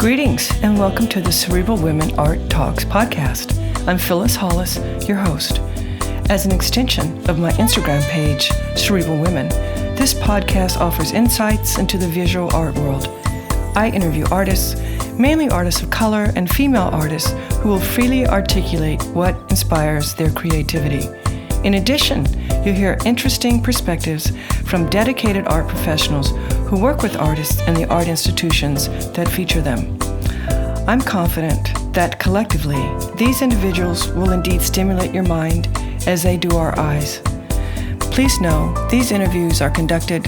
Greetings and welcome to the Cerebral Women Art Talks podcast. I'm Phyllis Hollis, your host. As an extension of my Instagram page, Cerebral Women, this podcast offers insights into the visual art world. I interview artists, mainly artists of color and female artists who will freely articulate what inspires their creativity. In addition, you'll hear interesting perspectives from dedicated art professionals who work with artists and the art institutions that feature them. I'm confident that collectively, these individuals will indeed stimulate your mind as they do our eyes. Please know these interviews are conducted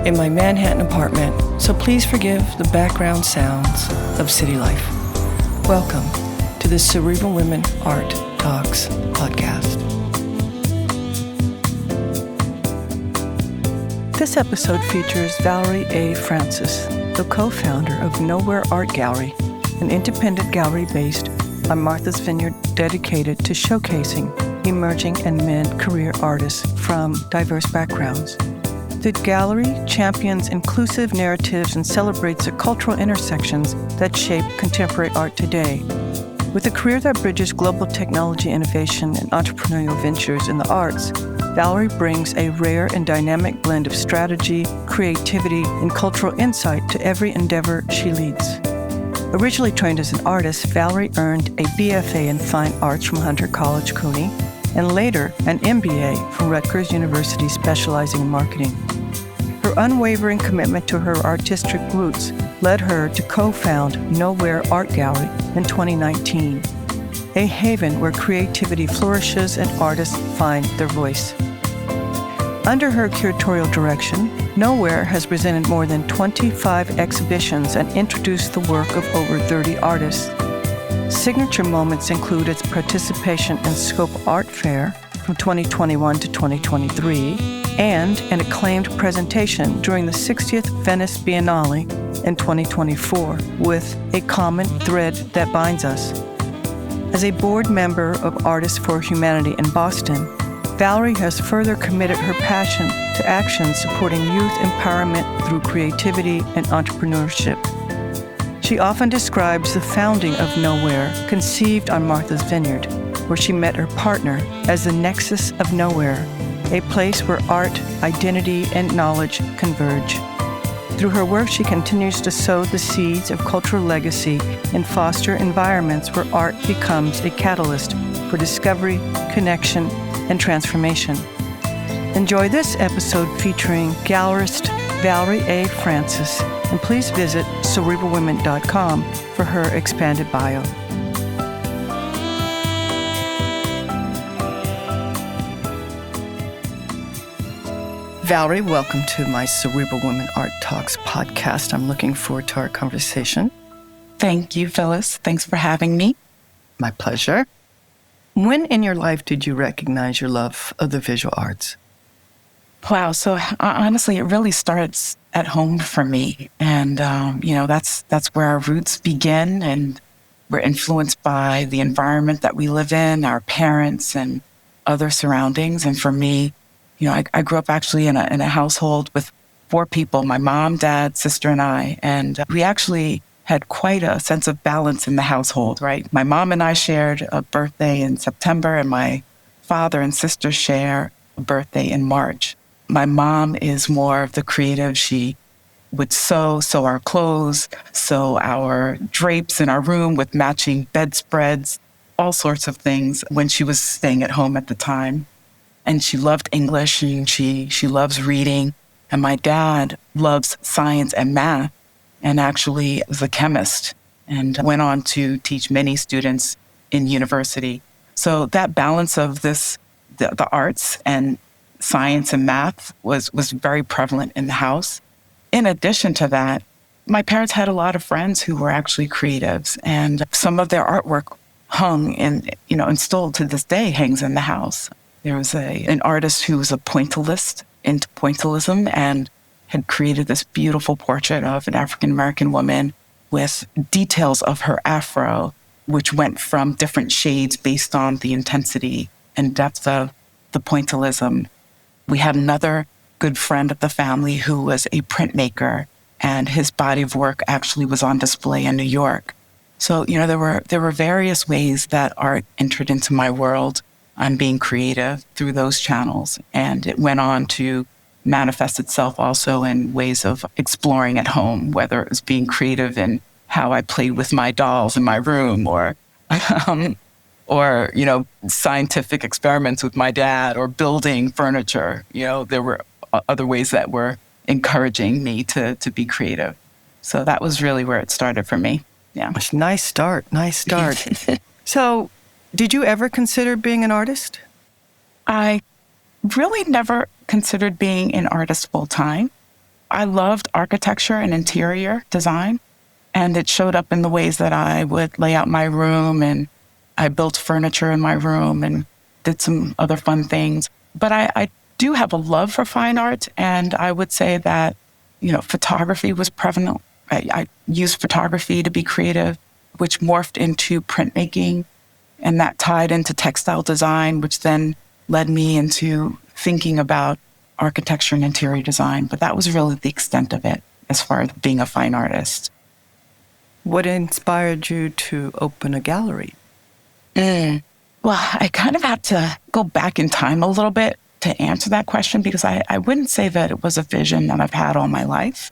in my Manhattan apartment, so please forgive the background sounds of city life. Welcome to the Cerebral Women Art Talks podcast. This episode features Valerie A. Francis, the co-founder of Knowhere Art Gallery, an independent gallery based on Martha's Vineyard dedicated to showcasing emerging and mid-career artists from diverse backgrounds. The gallery champions inclusive narratives and celebrates the cultural intersections that shape contemporary art today. With a career that bridges global technology innovation and entrepreneurial ventures in the arts, Valerie brings a rare and dynamic blend of strategy, creativity, and cultural insight to every endeavor she leads. Originally trained as an artist, Valerie earned a BFA in Fine Arts from Hunter College CUNY, and later an MBA from Rutgers University specializing in marketing. Her unwavering commitment to her artistic roots led her to co-found Knowhere Art Gallery in 2019, a haven where creativity flourishes and artists find their voice. Under her curatorial direction, Knowhere has presented more than 25 exhibitions and introduced the work of over 30 artists. Signature moments include its participation in Scope Art Fair from 2021 to 2023 and an acclaimed presentation during the 60th Venice Biennale in 2024 with A Common Thread That Binds Us. As a board member of Artists for Humanity in Boston, Valerie has further committed her passion to action supporting youth empowerment through creativity and entrepreneurship. She often describes the founding of Knowhere, conceived on Martha's Vineyard, where she met her partner, as the nexus of nowhere, a place where art, identity, and knowledge converge. Through her work, she continues to sow the seeds of cultural legacy and foster environments where art becomes a catalyst for discovery, connection, and transformation. Enjoy this episode featuring gallerist Valerie A. Francis, and please visit cerebralwomen.com for her expanded bio. Valerie, welcome to my Cerebral Women Art Talks podcast. I'm looking forward to our conversation. Thank you, Phyllis. Thanks for having me. My pleasure. When in your life did you recognize your love of the visual arts? Wow. So honestly, it really starts at home for me. And, that's where our roots begin. And we're influenced by the environment that we live in, our parents and other surroundings. And for me, I grew up actually in a household with 4 people, my mom, dad, sister, and I. And we actually had quite a sense of balance in the household, right? My mom and I shared a birthday in September, and my father and sister share a birthday in March. My mom is more of the creative. She would sew our clothes, sew our drapes in our room with matching bedspreads, all sorts of things when she was staying at home at the time. And she loved English, and she loves reading. And my dad loves science and math, and actually is a chemist, and went on to teach many students in university. So that balance of the arts and science and math was very prevalent in the house. In addition to that, my parents had a lot of friends who were actually creatives, and some of their artwork hung and still to this day hangs in the house. There was an artist who was a pointillist, into pointillism, and had created this beautiful portrait of an African-American woman with details of her afro, which went from different shades based on the intensity and depth of the pointillism. We had another good friend of the family who was a printmaker, and his body of work actually was on display in New York. So, there were various ways that art entered into my world on being creative through those channels. And it went on to manifest itself also in ways of exploring at home, whether it was being creative in how I played with my dolls in my room, or scientific experiments with my dad, or building furniture. There were other ways that were encouraging me to be creative. So that was really where it started for me. Yeah. Nice start. So, did you ever consider being an artist? I really never considered being an artist full time. I loved architecture and interior design, and it showed up in the ways that I would lay out my room, and I built furniture in my room and did some other fun things. But I do have a love for fine art, and I would say that, photography was prevalent. I used photography to be creative, which morphed into printmaking, and that tied into textile design, which then led me into thinking about architecture and interior design. But that was really the extent of it as far as being a fine artist. What inspired you to open a gallery? Well, I kind of have to go back in time a little bit to answer that question, because I wouldn't say that it was a vision that I've had all my life.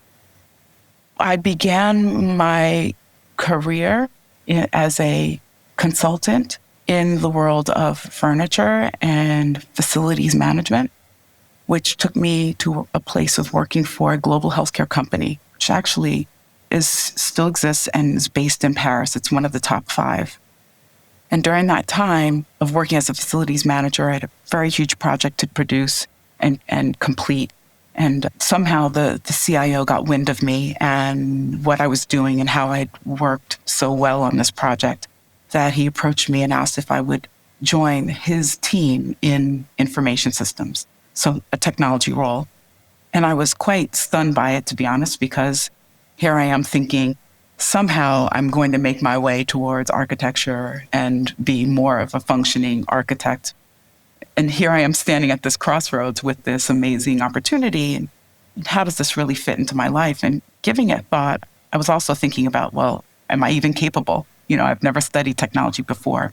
I began my career as a consultant in the world of furniture and facilities management, which took me to a place of working for a global healthcare company, which actually still exists and is based in Paris. It's one of the top 5. And during that time of working as a facilities manager, I had a very huge project to produce and complete. And somehow the CIO got wind of me and what I was doing and how I'd worked so well on this project, that he approached me and asked if I would join his team in information systems, so a technology role. And I was quite stunned by it, to be honest, because here I am thinking, somehow I'm going to make my way towards architecture and be more of a functioning architect. And here I am standing at this crossroads with this amazing opportunity. And how does this really fit into my life? And giving it thought, I was also thinking about, well, am I even capable? I've never studied technology before.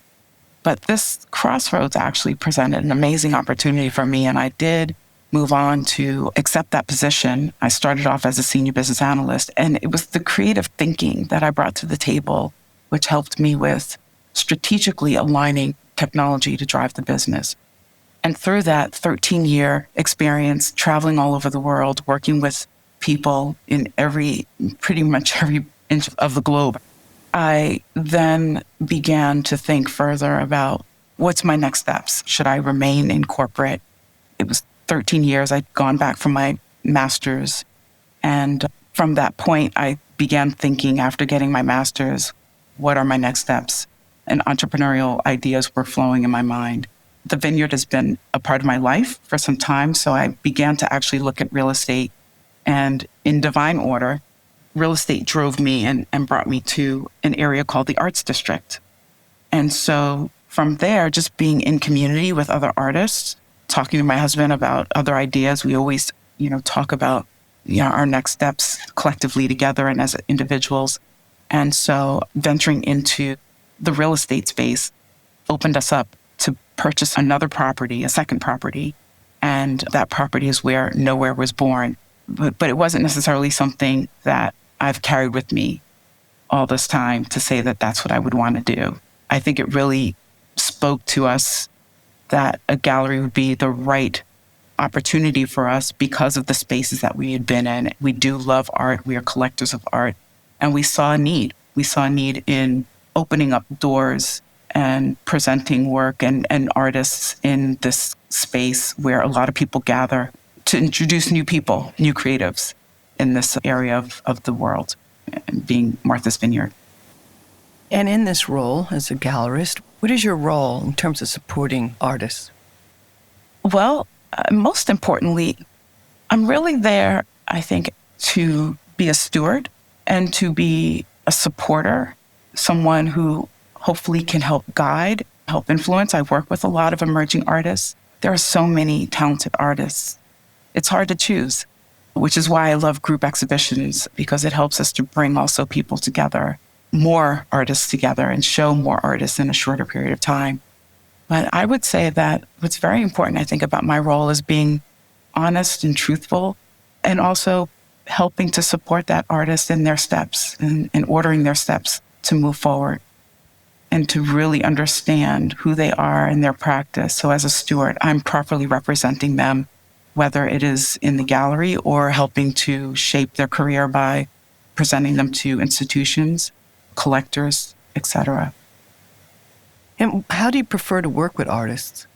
But this crossroads actually presented an amazing opportunity for me. And I did move on to accept that position. I started off as a senior business analyst, and it was the creative thinking that I brought to the table, which helped me with strategically aligning technology to drive the business. And through that 13-year experience, traveling all over the world, working with people in pretty much every inch of the globe, I then began to think further about what's my next steps. Should I remain in corporate? It was 13 years. I'd gone back from my master's. And from that point, I began thinking, after getting my master's, what are my next steps? And entrepreneurial ideas were flowing in my mind. The Vineyard has been a part of my life for some time, so I began to actually look at real estate. And in divine order, real estate drove me and brought me to an area called the Arts District. And so from there, just being in community with other artists, talking to my husband about other ideas, we always, talk about, our next steps collectively together and as individuals. And so venturing into the real estate space opened us up to purchase another property, a second property. And that property is where Knowhere was born. But it wasn't necessarily something that I've carried with me all this time to say that that's what I would want to do. I think it really spoke to us that a gallery would be the right opportunity for us because of the spaces that we had been in. We do love art. We are collectors of art. And we saw a need. We saw a need in opening up doors and presenting work and artists in this space where a lot of people gather to introduce new people, new creatives in this area of the world, being Martha's Vineyard. And in this role as a gallerist, what is your role in terms of supporting artists? Well, most importantly, I'm really there, I think, to be a steward and to be a supporter, someone who hopefully can help guide, help influence. I work with a lot of emerging artists. There are so many talented artists. It's hard to choose. which is why I love group exhibitions, because it helps us to bring also people together, more artists together, and show more artists in a shorter period of time. But I would say that what's very important, I think, about my role is being honest and truthful, and also helping to support that artist in their steps and ordering their steps to move forward and to really understand who they are in their practice. So as a steward, I'm properly representing them, whether it is in the gallery or helping to shape their career by presenting them to institutions, collectors, etc. And how do you prefer to work with artists?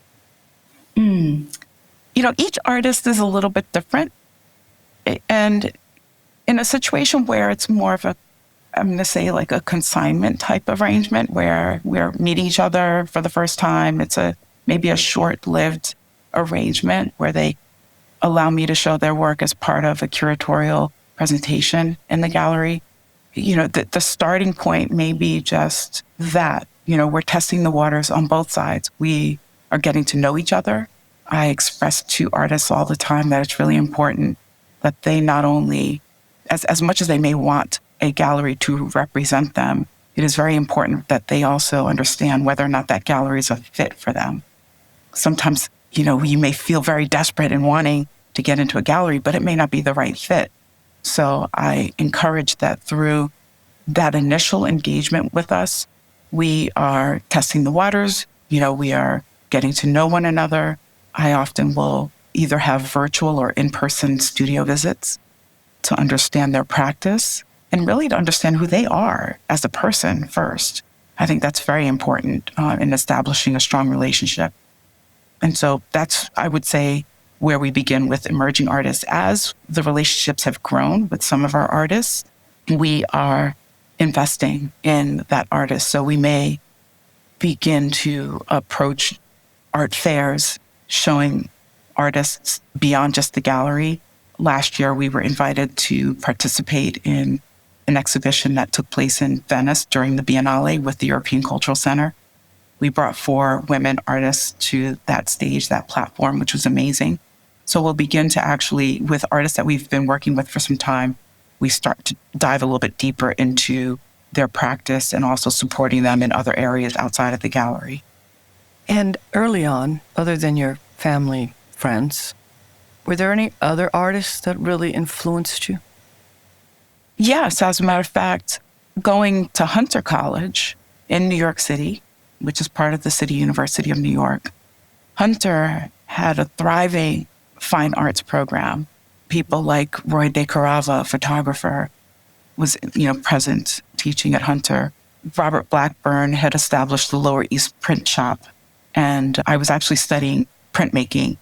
Each artist is a little bit different. And in a situation where it's more of I'm going to say like a consignment type of arrangement where we're meeting each other for the first time, it's maybe a short-lived arrangement where they allow me to show their work as part of a curatorial presentation in the gallery. The starting point may be just that. We're testing the waters on both sides. We are getting to know each other. I express to artists all the time that it's really important that they not only, as much as they may want a gallery to represent them, it is very important that they also understand whether or not that gallery is a fit for them. Sometimes, you may feel very desperate in wanting to get into a gallery, but it may not be the right fit. So I encourage that through that initial engagement with us, we are testing the waters, we are getting to know one another. I often will either have virtual or in-person studio visits to understand their practice and really to understand who they are as a person first. I think that's very important in establishing a strong relationship. And so that's, I would say, where we begin with emerging artists. As the relationships have grown with some of our artists, we are investing in that artist. So we may begin to approach art fairs, showing artists beyond just the gallery. Last year, we were invited to participate in an exhibition that took place in Venice during the Biennale with the European Cultural Center. We brought 4 women artists to that stage, that platform, which was amazing. So we'll begin to actually, with artists that we've been working with for some time, we start to dive a little bit deeper into their practice and also supporting them in other areas outside of the gallery. And early on, other than your family, friends, were there any other artists that really influenced you? Yes, as a matter of fact, going to Hunter College in New York City, which is part of the City University of New York, Hunter had a thriving fine arts program. People like Roy De Carava, a photographer, was present teaching at Hunter. Robert Blackburn had established the Lower East Print Shop, and I was actually studying printmaking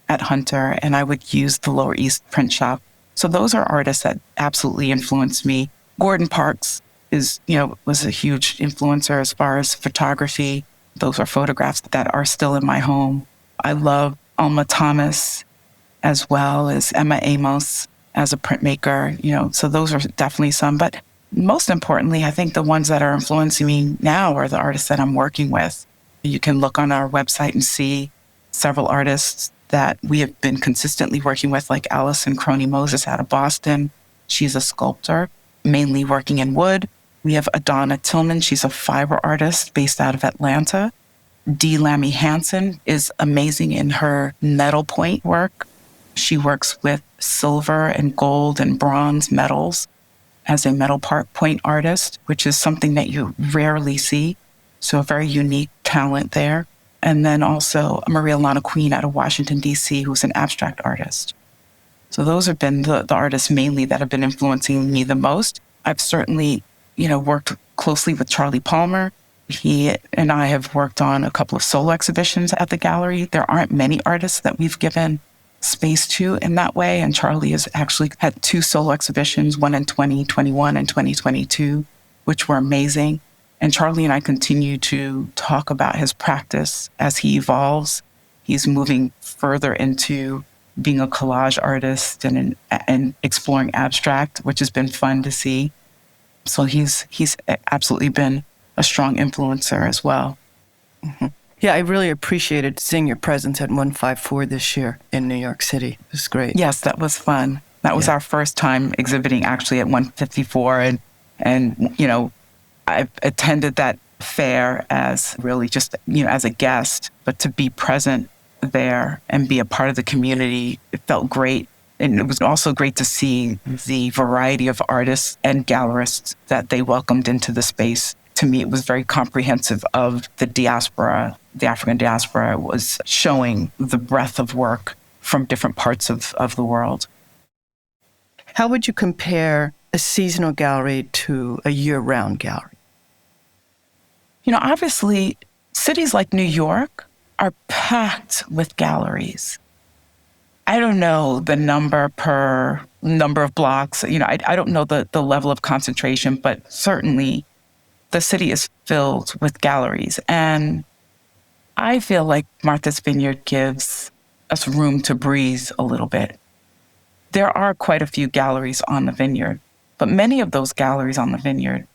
at Hunter, and I would use the Lower East Print Shop. So those are artists that absolutely influenced me. Gordon Parks was a huge influencer as far as photography. Those are photographs that are still in my home. I love Alma Thomas as well as Emma Amos as a printmaker, so those are definitely some. But most importantly, I think the ones that are influencing me now are the artists that I'm working with. You can look on our website and see several artists that we have been consistently working with, like Allison Crony Moses out of Boston. She's a sculptor, mainly working in wood. We have Adana Tillman. She's a fiber artist based out of Atlanta. Dee Lammy Hansen is amazing in her needlepoint work. She works with silver and gold and bronze metals as a metal point artist, which is something that you rarely see. So a very unique talent there. And then also Maria Lana Queen out of Washington, D.C., who's an abstract artist. So those have been the artists mainly that have been influencing me the most. I've certainly, worked closely with Charlie Palmer. He and I have worked on a couple of solo exhibitions at the gallery. There aren't many artists that we've given space to in that way. And Charlie has actually had 2 solo exhibitions, one in 2021 and 2022, which were amazing. And Charlie and I continue to talk about his practice as he evolves. He's moving further into being a collage artist and exploring abstract, which has been fun to see. So he's absolutely been a strong influencer as well. Mm-hmm. Yeah, I really appreciated seeing your presence at 154 this year in New York City. It was great. Yes, that was fun. That was our first time exhibiting actually at 154. And I attended that fair as really just, as a guest, but to be present there and be a part of the community, it felt great. And it was also great to see the variety of artists and gallerists that they welcomed into the space. To me, it was very comprehensive of the diaspora. The African diaspora was showing the breadth of work from different parts of the world. How would you compare a seasonal gallery to a year-round gallery? Obviously, cities like New York are packed with galleries. I don't know the number per number of blocks. I don't know the level of concentration, but certainly the city is filled with galleries. And I feel like Martha's Vineyard gives us room to breathe a little bit. There are quite a few galleries on the Vineyard, but many of those galleries on the Vineyard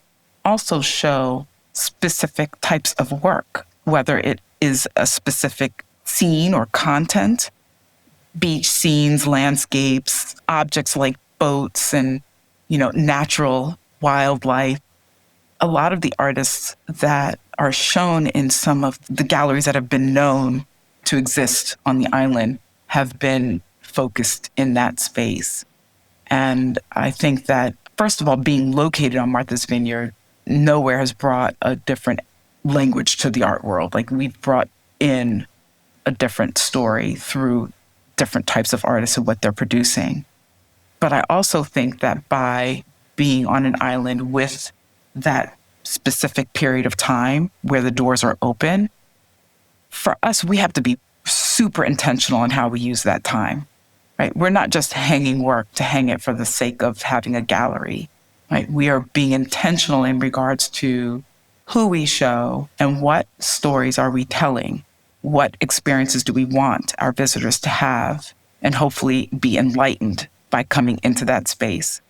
also show specific types of work, whether it is a specific scene or content, beach scenes, landscapes, objects like boats and, natural wildlife. A lot of the artists that are shown in some of the galleries that have been known to exist on the island have been focused in that space. And I think that, first of all, being located on Martha's Vineyard, Knowhere has brought a different language to the art world. Like, we've brought in a different story through different types of artists and what they're producing. But I also think that by being on an island with that specific period of time where the doors are open, for us, we have to be super intentional in how we use that time, right? We're not just hanging work to hang it for the sake of having a gallery, right? We are being intentional in regards to who we show and what stories are we telling, what experiences do we want our visitors to have, and hopefully be enlightened by coming into that space.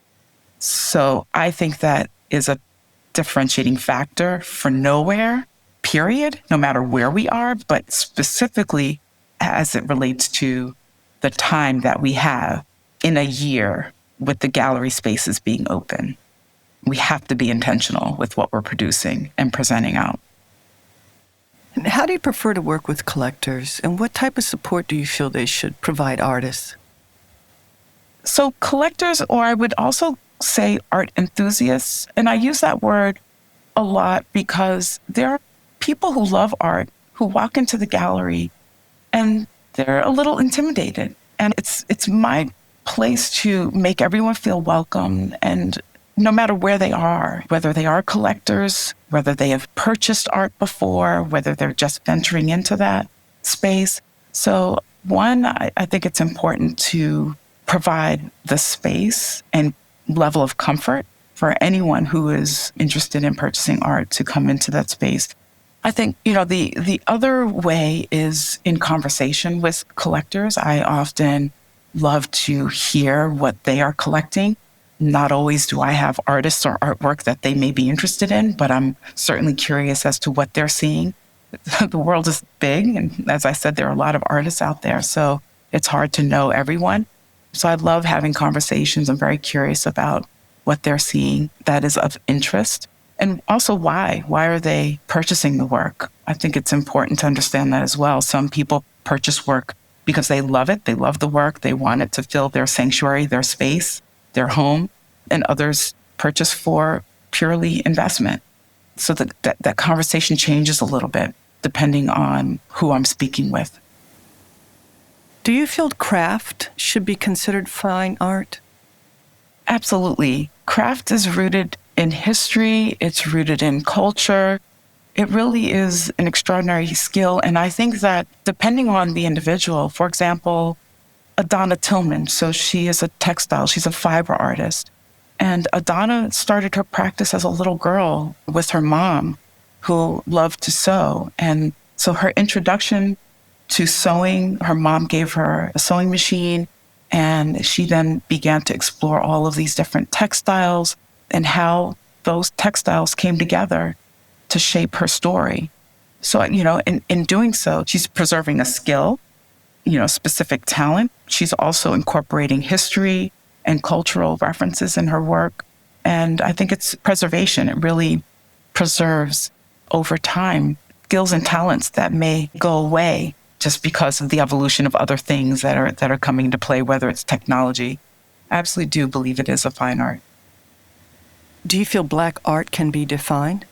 So I think that is a differentiating factor for Knowhere, period, no matter where we are, but specifically as it relates to the time that we have in a year with the gallery spaces being open. We have to be intentional with what we're producing and presenting out. And how do you prefer to work with collectors, and what type of support do you feel they should provide artists? So collectors, or I would also say art enthusiasts, and I use that word a lot because there are people who love art who walk into the gallery and they're a little intimidated. And it's my place to make everyone feel welcome, and no matter where they are, whether they are collectors, whether they have purchased art before, whether they're just venturing into that space. So one, I think it's important to provide the space and level of comfort for anyone who is interested in purchasing art to come into that space. I think, the other way is in conversation with collectors. I often love to hear what they are collecting. Not always do I have artists or artwork that they may be interested in, but I'm certainly curious as to what they're seeing. The world is big, and as I said, there are a lot of artists out there, so it's hard to know everyone. So I love having conversations. I'm very curious about what they're seeing that is of interest, and also why. Why are they purchasing the work? I think it's important to understand that as well. Some people purchase work because they love it. They love the work. They want it to fill their sanctuary, their space, their home, and others purchase for purely investment. So that conversation changes a little bit depending on who I'm speaking with. Do you feel craft should be considered fine art? Absolutely. Craft is rooted in history. It's rooted in culture. It really is an extraordinary skill. And I think that depending on the individual, for example, Adana Tillman, so she is a textile, she's a fiber artist. And Adana started her practice as a little girl with her mom who loved to sew. And so her introduction to sewing, her mom gave her a sewing machine, and she then began to explore all of these different textiles and how those textiles came together to shape her story. So, in doing so, she's preserving a skill, specific talent. She's also incorporating history and cultural references in her work. And I think it's preservation. It really preserves over time skills and talents that may go away just because of the evolution of other things that are coming into play, whether it's technology. I absolutely do believe it is a fine art. Do you feel Black art can be defined?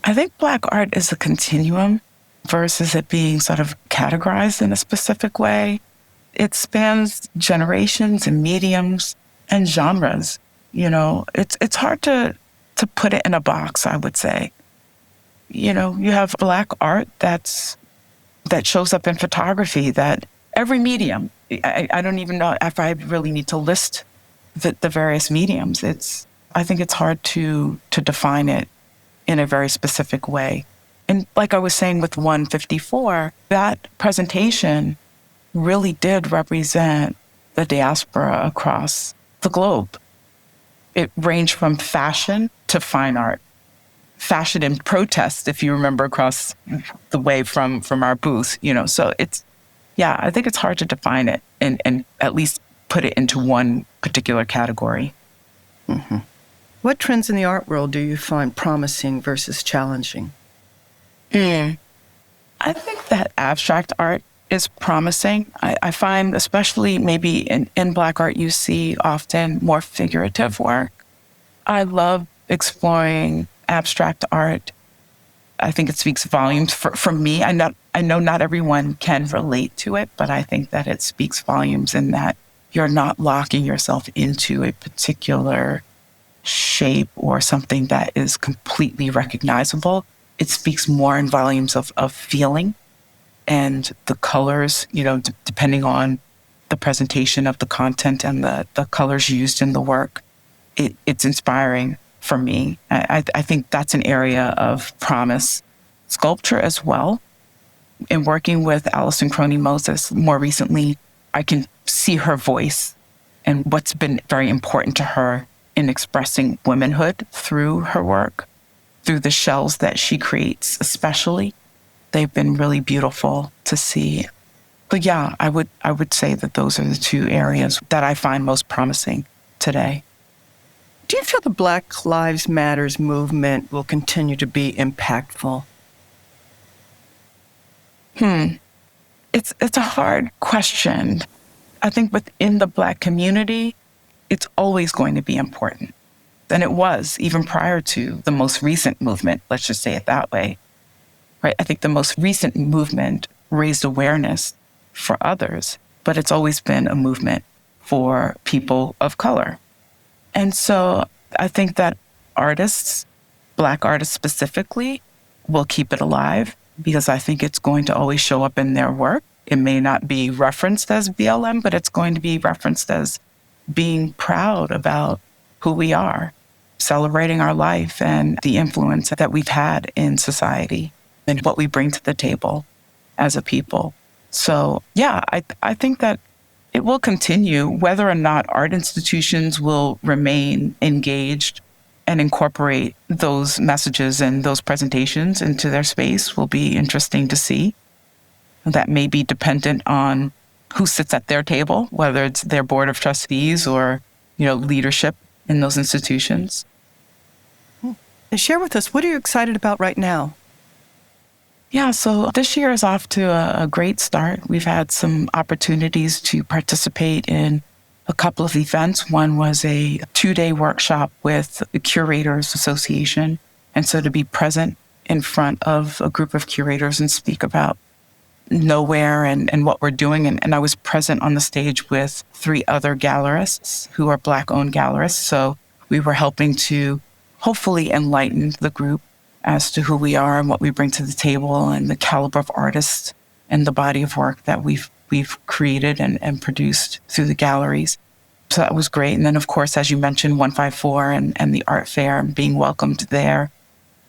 I think Black art is a continuum versus it being sort of categorized in a specific way. It spans generations and mediums and genres. You know, it's hard to put it in a box, I would say. You know, you have Black art that shows up in photography, that every medium. I don't even know if I really need to list the various mediums. I think it's hard to define it in a very specific way. And like I was saying with 154, that presentation really did represent the diaspora across the globe. It ranged from fashion to fine art. Fashion and protest, if you remember, across the way from our booth, you know. So I think it's hard to define it and at least put it into one particular category. Mm-hmm. What trends in the art world do you find promising versus challenging? I think that abstract art is promising. I find, especially maybe in Black art, you see often more figurative work. I love exploring abstract art. I think it speaks volumes for me. I know not everyone can relate to it, but I think that it speaks volumes in that you're not locking yourself into a particular shape or something that is completely recognizable. It speaks more in volumes of feeling and the colors, you know, depending on the presentation of the content and the colors used in the work. It's inspiring for me. I think that's an area of promise. Sculpture as well. In working with Alison Crony Moses more recently, I can see her voice and what's been very important to her in expressing womanhood through her work, through the shells that she creates especially. They've been really beautiful to see. But yeah, I would say that those are the two areas that I find most promising today. Do you feel the Black Lives Matters movement will continue to be impactful? It's a hard question. I think within the Black community, it's always going to be important. And it was even prior to the most recent movement, let's just say it that way. Right? I think the most recent movement raised awareness for others, but it's always been a movement for people of color. And so I think that artists, Black artists specifically, will keep it alive because I think it's going to always show up in their work. It may not be referenced as BLM, but it's going to be referenced as being proud about who we are, celebrating our life and the influence that we've had in society and what we bring to the table as a people. So, yeah, I think that it will continue. Whether or not art institutions will remain engaged and incorporate those messages and those presentations into their space will be interesting to see. That may be dependent on who sits at their table, whether it's their board of trustees or, you know, leadership in those institutions. And share with us, what are you excited about right now? Yeah, so this year is off to a great start. We've had some opportunities to participate in a couple of events. One was a 2-day workshop with the Curators Association. And so to be present in front of a group of curators and speak about Knowhere and what we're doing. And I was present on the stage with 3 other gallerists who are Black-owned gallerists. So we were helping to hopefully enlighten the group as to who we are and what we bring to the table and the caliber of artists and the body of work that we've created and produced through the galleries. So that was great. And then, of course, as you mentioned, 154 and the art fair and being welcomed there,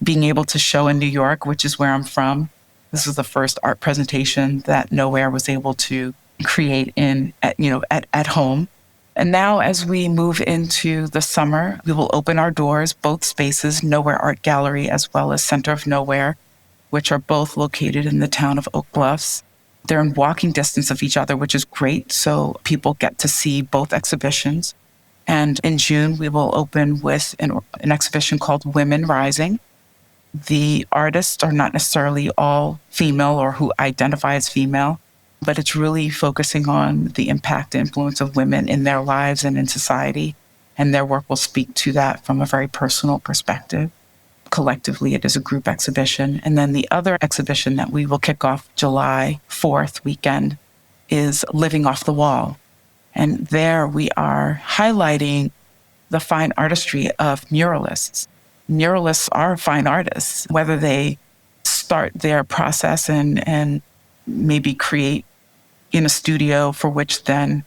being able to show in New York, which is where I'm from. This was the first art presentation that Knowhere was able to create at home. And now as we move into the summer, we will open our doors, both spaces, Knowhere Art Gallery as well as Center of Knowhere, which are both located in the town of Oak Bluffs. They're in walking distance of each other, which is great. So people get to see both exhibitions. And in June, we will open with an exhibition called Women Rising. The artists are not necessarily all female or who identify as female, but it's really focusing on the impact and influence of women in their lives and in society. And their work will speak to that from a very personal perspective. Collectively, it is a group exhibition. And then the other exhibition that we will kick off July 4th weekend is Living Off the Wall. And there we are highlighting the fine artistry of muralists. Muralists are fine artists, whether they start their process and maybe create in a studio for which then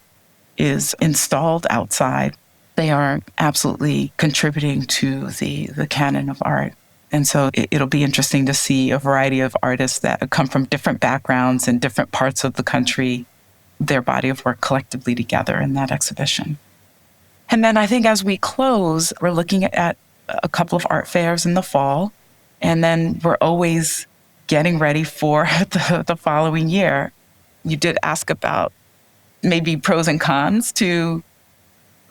is installed outside. They are absolutely contributing to the canon of art. And so it'll be interesting to see a variety of artists that come from different backgrounds and different parts of the country, their body of work collectively together in that exhibition. And then I think as we close, we're looking at a couple of art fairs in the fall. And then we're always getting ready for the following year. You did ask about maybe pros and cons to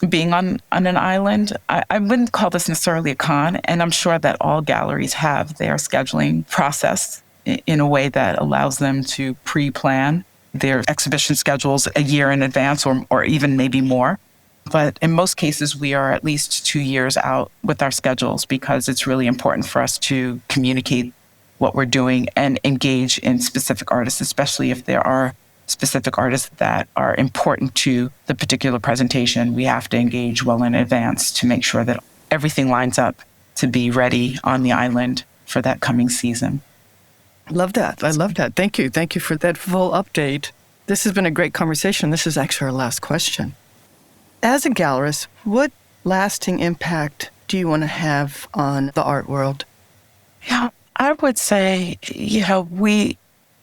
being on an island. I wouldn't call this necessarily a con, and I'm sure that all galleries have their scheduling process in a way that allows them to pre-plan their exhibition schedules a year in advance or even maybe more. But in most cases, we are at least 2 years out with our schedules because it's really important for us to communicate what we're doing and engage in specific artists, especially if there are specific artists that are important to the particular presentation. We have to engage well in advance to make sure that everything lines up to be ready on the island for that coming season. Love that. I love that. Thank you. Thank you for that full update. This has been a great conversation. This is actually our last question. As a gallerist, what lasting impact do you want to have on the art world? Yeah, I would say, we,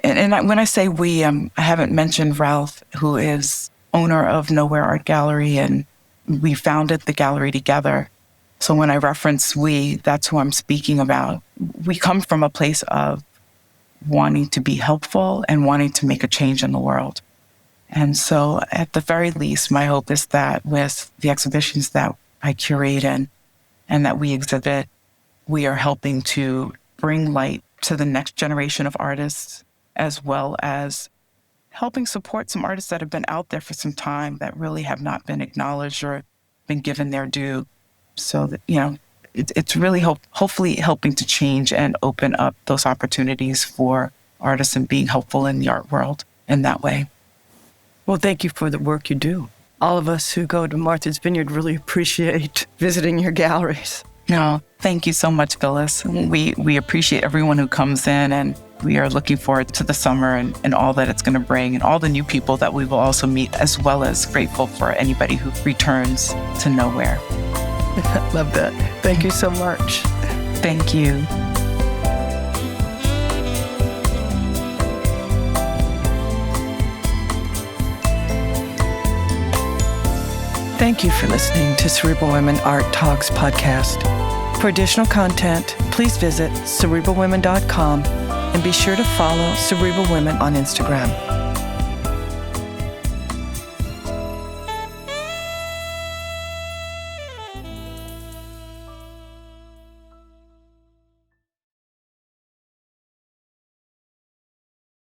and when I say we, I haven't mentioned Ralph, who is owner of Knowhere Art Gallery, and we founded the gallery together. So when I reference we, that's who I'm speaking about. We come from a place of wanting to be helpful and wanting to make a change in the world. And so at the very least, my hope is that with the exhibitions that I curate and that we exhibit, we are helping to bring light to the next generation of artists, as well as helping support some artists that have been out there for some time that really have not been acknowledged or been given their due. So that, it's really hopefully helping to change and open up those opportunities for artists and being helpful in the art world in that way. Well, thank you for the work you do. All of us who go to Martha's Vineyard really appreciate visiting your galleries. No, thank you so much, Phyllis. We appreciate everyone who comes in, and we are looking forward to the summer and all that it's going to bring and all the new people that we will also meet, as well as grateful for anybody who returns to Knowhere. Love that. Thank you so much. Thank you. Thank you for listening to Cerebral Women Art Talks podcast. For additional content, please visit cerebralwomen.com and be sure to follow Cerebral Women on Instagram.